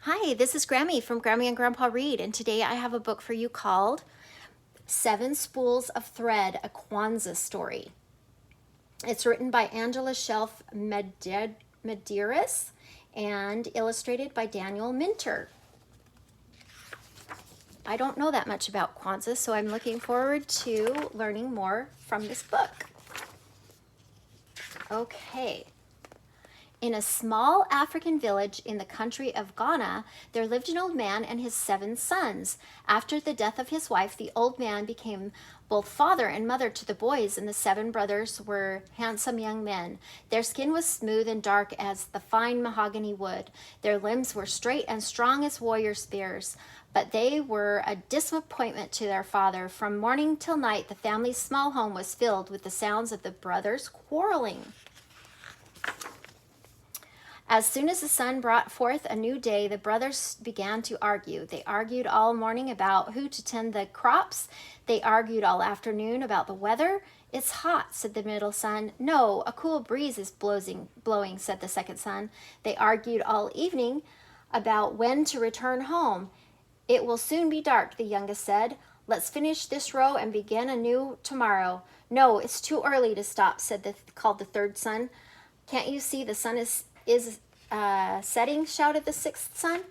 Hi, this is Grammy from Grammy and Grandpa Read, and today I have a book for you called Seven Spools of Thread, a Kwanzaa Story. It's written by Angela Shelf Medearis and illustrated by Daniel Minter. I don't know that much about Kwanzaa, so I'm looking forward to learning more from this book. Okay. In a small African village in the country of Ghana, there lived an old man and his 7 sons. After the death of his wife, the old man became both father and mother to the boys, and the 7 brothers were handsome young men. Their skin was smooth and dark as the fine mahogany wood. Their limbs were straight and strong as warrior spears. But they were a disappointment to their father. From morning till night, the family's small home was filled with the sounds of the brothers quarreling. As soon as the sun brought forth a new day, the brothers began to argue. They argued all morning about who to tend the crops. They argued all afternoon about the weather. It's hot, said the middle son. No, a cool breeze is blowing, said the second son. They argued all evening about when to return home. It will soon be dark, the youngest said. Let's finish this row and begin anew tomorrow. No, it's too early to stop, called the third son. Can't you see the sun is setting, shouted the 6th son.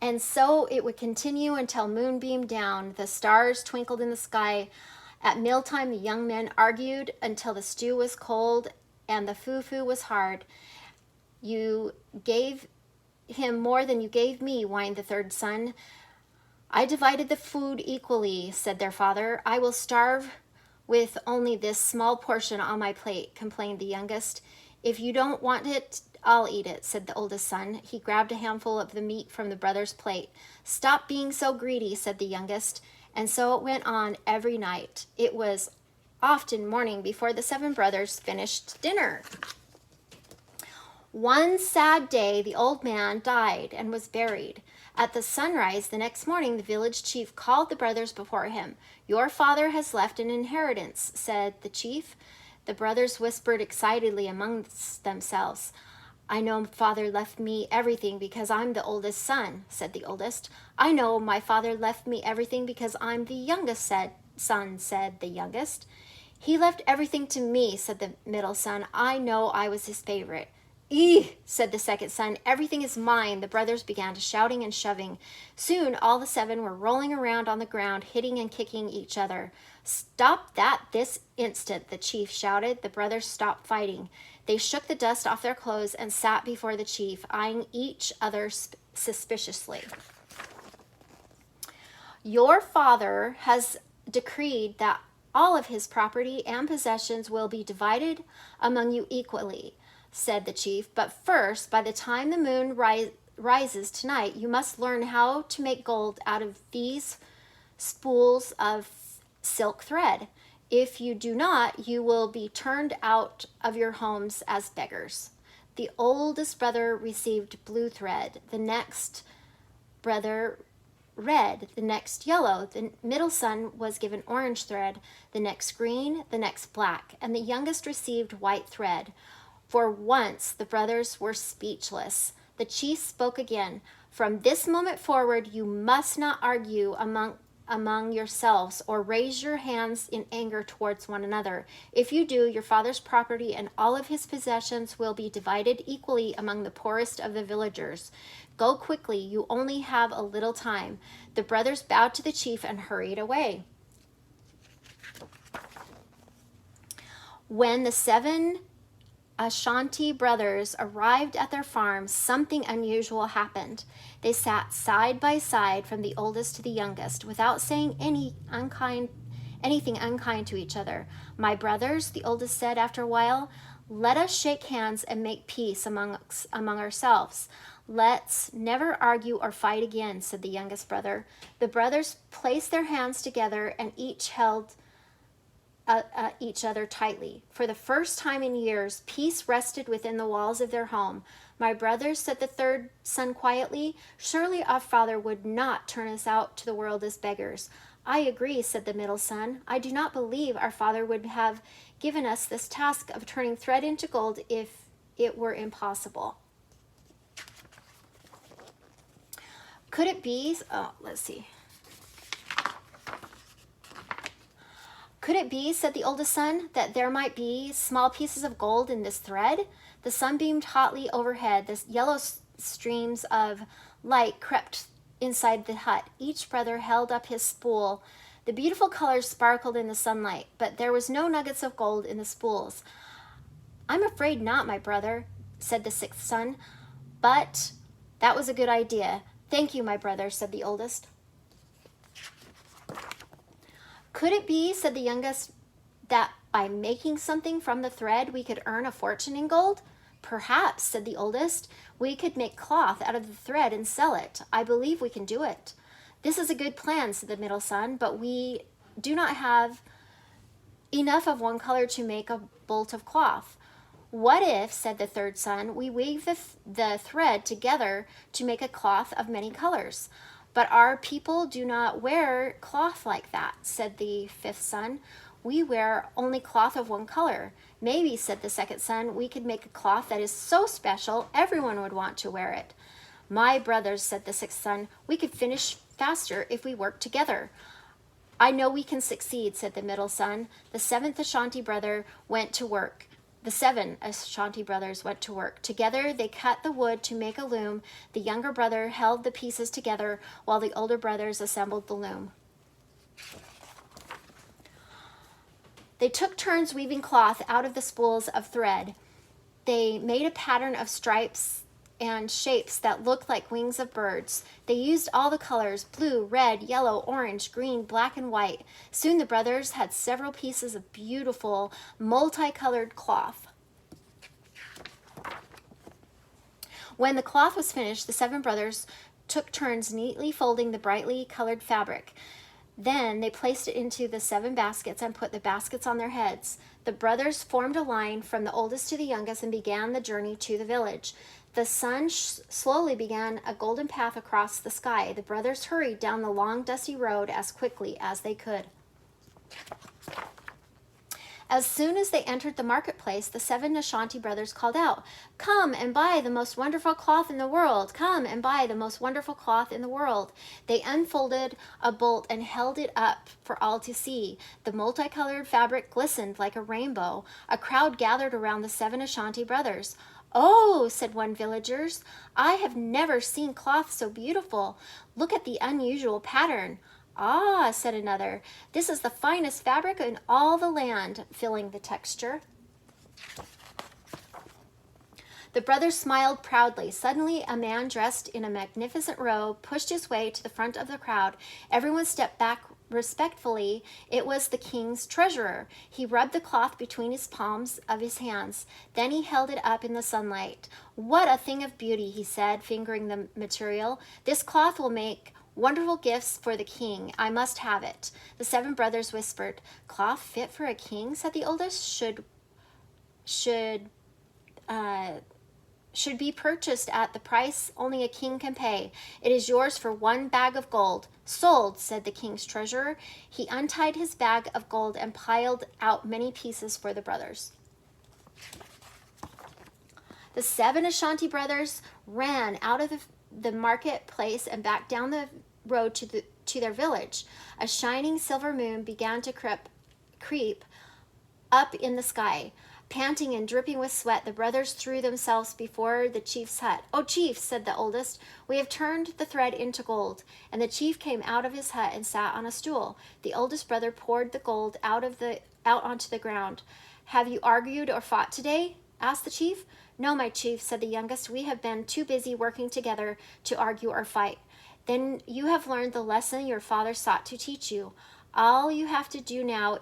And so it would continue until moon beamed down. The stars twinkled in the sky. At mealtime, the young men argued until the stew was cold and the fufu was hard. You gave him more than you gave me, whined the third son. I divided the food equally, said their father. I will starve with only this small portion on my plate, complained the youngest. If you don't want it, I'll eat it, said the oldest son. He grabbed a handful of the meat from the brother's plate. Stop being so greedy, said the youngest. And so it went on every night. It was often morning before the 7 brothers finished dinner. One sad day, the old man died and was buried. At the sunrise the next morning, the village chief called the brothers before him. Your father has left an inheritance, said the chief. The brothers whispered excitedly amongst themselves. I know father left me everything because I'm the oldest son, said the oldest. I know my father left me everything because I'm the youngest son, said the youngest. He left everything to me, said the middle son. I know I was his favorite. Eeh, said the second son. Everything is mine. The brothers began to shouting and shoving. Soon all the 7 were rolling around on the ground, hitting and kicking each other. Stop that this instant, the chief shouted. The brothers stopped fighting. They shook the dust off their clothes and sat before the chief, eyeing each other suspiciously. Your father has decreed that all of his property and possessions will be divided among you equally, said the chief. But first, by the time the moon rises tonight, you must learn how to make gold out of these spools of silk thread. If you do not, you will be turned out of your homes as beggars. The oldest brother received blue thread, the next brother red, the next yellow, the middle son was given orange thread, the next green, the next black, and the youngest received white thread. For once the brothers were speechless. The chief spoke again. From this moment forward, you must not argue among yourselves or raise your hands in anger towards one another. If you do, your father's property and all of his possessions will be divided equally among the poorest of the villagers. Go quickly, you only have a little time. The brothers bowed to the chief and hurried away. When the 7 Ashanti brothers arrived at their farm, something unusual happened. They sat side by side from the oldest to the youngest without saying anything unkind to each other. My brothers, the oldest said after a while, let us shake hands and make peace among ourselves. Let's never argue or fight again, said the youngest brother. The brothers placed their hands together and each held each other tightly. For the first time in years, peace rested within the walls of their home. My brothers, said the third son quietly, surely our father would not turn us out to the world as beggars. I agree, said the middle son. I do not believe our father would have given us this task of turning thread into gold if it were impossible. Could it be, let's see. Could it be, said the oldest son, that there might be small pieces of gold in this thread? The sun beamed hotly overhead. The yellow streams of light crept inside the hut. Each brother held up his spool. The beautiful colors sparkled in the sunlight, but there was no nuggets of gold in the spools. I'm afraid not, my brother, said the sixth son, but that was a good idea. Thank you, my brother, said the oldest. Could it be, said the youngest, that by making something from the thread we could earn a fortune in gold? Perhaps, said the oldest, we could make cloth out of the thread and sell it. I believe we can do it. This is a good plan, said the middle son, but we do not have enough of one color to make a bolt of cloth. What if, said the third son, we weave the thread together to make a cloth of many colors? But our people do not wear cloth like that, said the fifth son. We wear only cloth of one color. Maybe, said the second son, we could make a cloth that is so special everyone would want to wear it. My brothers, said the sixth son, we could finish faster if we work together. I know we can succeed, said the middle son. The seventh Ashanti brother went to work. The 7 Ashanti brothers went to work. Together they cut the wood to make a loom. The younger brother held the pieces together while the older brothers assembled the loom. They took turns weaving cloth out of the spools of thread. They made a pattern of stripes and shapes that looked like wings of birds. They used all the colors, blue, red, yellow, orange, green, black, and white. Soon the brothers had several pieces of beautiful, multicolored cloth. When the cloth was finished, the 7 brothers took turns neatly folding the brightly colored fabric. Then they placed it into the 7 baskets and put the baskets on their heads. The brothers formed a line from the oldest to the youngest and began the journey to the village. The sun slowly began a golden path across the sky. The brothers hurried down the long, dusty road as quickly as they could. As soon as they entered the marketplace, the 7 Ashanti brothers called out, "Come and buy the most wonderful cloth in the world! Come and buy the most wonderful cloth in the world!" They unfolded a bolt and held it up for all to see. The multicolored fabric glistened like a rainbow. A crowd gathered around the 7 Ashanti brothers. "Oh," said one villager, "I have never seen cloth so beautiful. Look at the unusual pattern." "Ah," said another, "this is the finest fabric in all the land," filling the texture. The brothers smiled proudly. Suddenly, a man dressed in a magnificent robe pushed his way to the front of the crowd. Everyone stepped back respectfully. It was the king's treasurer. He rubbed the cloth between his palms of his hands. Then he held it up in the sunlight. "What a thing of beauty," he said, fingering the material. "This cloth will make wonderful gifts for the king. I must have it." The 7 brothers whispered. "Cloth fit for a king," said the oldest, should be purchased at the price only a king can pay. It is yours for 1 bag of gold." "Sold," said the king's treasurer. He untied his bag of gold and piled out many pieces for the brothers. The 7 Ashanti brothers ran out of the marketplace and back down the road to their village. A shining silver moon began to creep up in the sky. Panting and dripping with sweat, the brothers threw themselves before the chief's hut. "Oh, chief," said the oldest, "we have turned the thread into gold." And the chief came out of his hut and sat on a stool. The oldest brother poured the gold out onto the ground. "Have you argued or fought today?" asked the chief. "No, my chief," said the youngest. "We have been too busy working together to argue or fight." "Then you have learned the lesson your father sought to teach you. All you have to do now,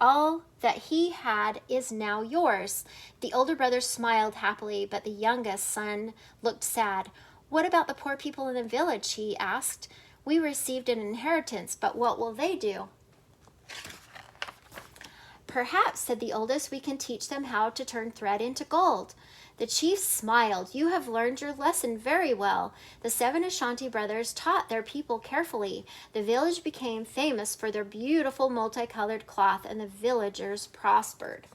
all that he had is now yours." The older brother smiled happily, but the youngest son looked sad. "What about the poor people in the village?" he asked. "We received an inheritance, but what will they do?" "Perhaps," said the oldest, "we can teach them how to turn thread into gold." The chief smiled. "You have learned your lesson very well." The 7 Ashanti brothers taught their people carefully. The village became famous for their beautiful multicolored cloth, and the villagers prospered.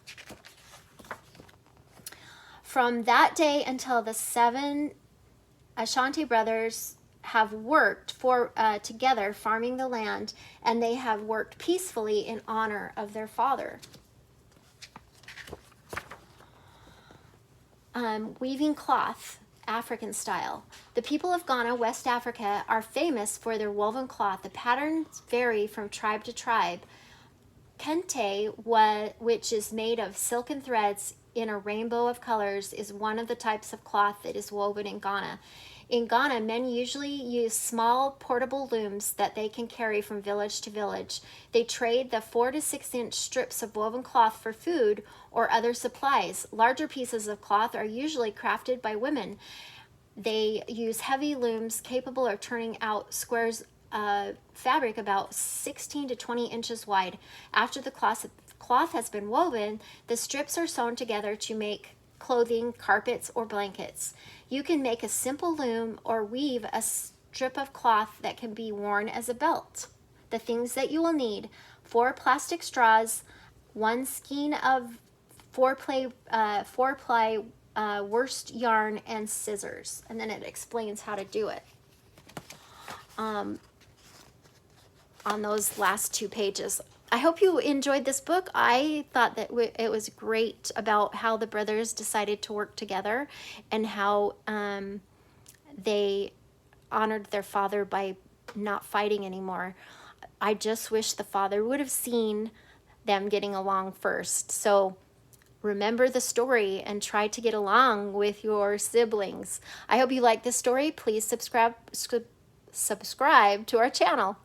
From that day until the 7 Ashanti brothers have worked together farming the land, and they have worked peacefully in honor of their father. Weaving cloth, African style. The people of Ghana, West Africa, are famous for their woven cloth. The patterns vary from tribe to tribe. Kente, which is made of silken threads in a rainbow of colors, is one of the types of cloth that is woven in Ghana. In Ghana, men usually use small portable looms that they can carry from village to village. They trade the 4 to 6 inch strips of woven cloth for food or other supplies. Larger pieces of cloth are usually crafted by women. They use heavy looms capable of turning out squares of fabric about 16 to 20 inches wide. After the cloth has been woven, the strips are sewn together to make clothing, carpets, or blankets. You can make a simple loom or weave a strip of cloth that can be worn as a belt. The things that you will need: 4 plastic straws, 1 skein of 4-ply worsted yarn, and scissors. And then it explains how to do it on those last 2 pages. I hope you enjoyed this book. I thought that it was great about how the brothers decided to work together and how they honored their father by not fighting anymore. I just wish the father would have seen them getting along first. So remember the story and try to get along with your siblings. I hope you like this story. Please subscribe to our channel.